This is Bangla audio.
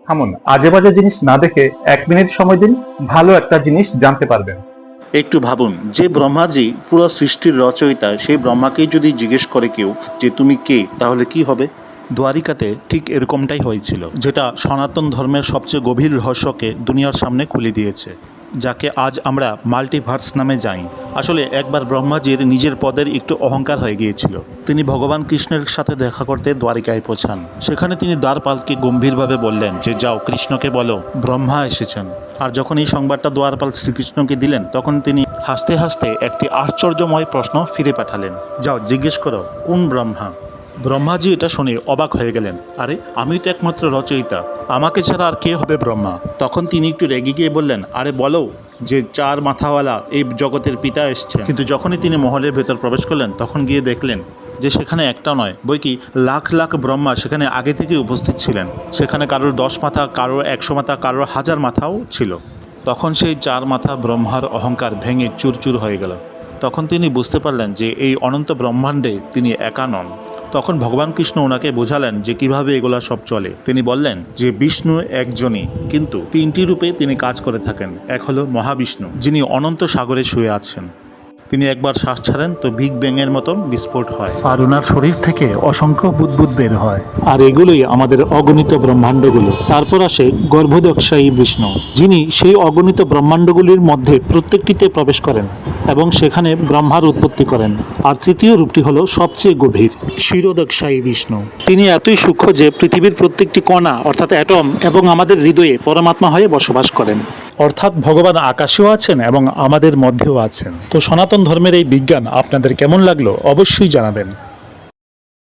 থামুন, আজে বাজে জিনিস না দেখে 1 মিনিট সময় দিন, ভালো একটা জিনিস জানতে পারবেন। একটু ভাবুন, যে ব্রহ্মাজি পুরো সৃষ্টির রচয়িতা, সেই ব্রহ্মাকেই যদি জিজ্ঞেস করে কেউ যে তুমি কে, তাহলে কি হবে? দ্বারিকাতে ঠিক এরকমটাই হয়েছিল, যেটা সনাতন ধর্মের সবচেয়ে গভীর রহস্যকে দুনিয়ার সামনে খুলে দিয়েছে, যাকে আজ আমরা মাল্টিভার্স নামে জানি। আসলে একবার ব্রহ্মাজির নিজের পদের একটু অহংকার হয়ে গিয়েছিল। তিনি ভগবান কৃষ্ণের সাথে দেখা করতে দ্বারিকায় পৌঁছান। সেখানে তিনি দ্বারপালকে গম্ভীরভাবে বললেন যে যাও, কৃষ্ণকে বলো ব্রহ্মা এসেছেন। আর যখন এই সংবাদটা দ্বারপাল শ্রীকৃষ্ণকে দিলেন, তখন তিনি হাসতে হাসতে একটি আশ্চর্যময় প্রশ্ন ফিরে পাঠালেন, যাও জিজ্ঞেস করো কোন ব্রহ্মা। ব্রহ্মাজি এটা শুনে অবাক হয়ে গেলেন, আরে আমি তো একমাত্র রচয়িতা, আমাকে ছাড়া আর কে হবে ব্রহ্মা। তখন তিনি একটু রেগে গিয়ে বললেন, আরে বলো যে 4 মাথাওয়ালা এই জগতের পিতা এসছে। কিন্তু যখনই তিনি মহলের ভেতর প্রবেশ করলেন, তখন গিয়ে দেখলেন যে সেখানে একটা নয়, বই কি লাখ লাখ ব্রহ্মা সেখানে আগে থেকে উপস্থিত ছিলেন। সেখানে কারোর 10 মাথা, কারোর 100 মাথা, কারোর 1000 মাথাও ছিল। তখন সেই 4 মাথা ব্রহ্মার অহংকার ভেঙে চুরচুর হয়ে গেল। তখন তিনি বুঝতে পারলেন যে এই অনন্ত ব্রহ্মাণ্ডে তিনি একা নন। তখন ভগবান কৃষ্ণ ওনাকে বোঝালেন যে কিভাবে এগুলা সব চলে। তিনি বললেন যে বিষ্ণু একজনই, কিন্তু 3টি রূপে তিনি কাজ করে থাকেন। এক হলো মহাবিষ্ণু, যিনি অনন্ত সাগরে শুয়ে আছেন। তিনি একবার শ্বাস ছাড়েন তো বিগ ব্যাং এর মতন বিস্ফোট হয়, আর ওনার শরীর থেকে অসংখ্য বুদবুদ বের হয়। আর এগুলোই আমাদের অগণিত ব্রহ্মাণ্ডগুলো। তারপর আসে গর্ভদক্ষায়ী বিষ্ণু, যিনি সেই অগণিত ব্রহ্মাণ্ডগুলির মধ্যে প্রত্যেকটিতে প্রবেশ করেন এবং সেখানে ব্রহ্মার উৎপত্তি করেন। আর তৃতীয় রূপটি হলো সবচেয়ে গভীর, ক্ষীরোদক্ষায়ী বিষ্ণু। তিনি এতই সূক্ষ্ম যে পৃথিবীর প্রত্যেকটি কণা অর্থাৎ অ্যাটম এবং আমাদের হৃদয়ে পরমাত্মা হয়ে বসবাস করেন। অর্থাৎ ভগবান আকাশেও আছেন এবং আমাদের মধ্যেও আছেন। তো সনাতন ধর্মের এই বিজ্ঞান আপনাদের কেমন লাগলো অবশ্যই জানাবেন।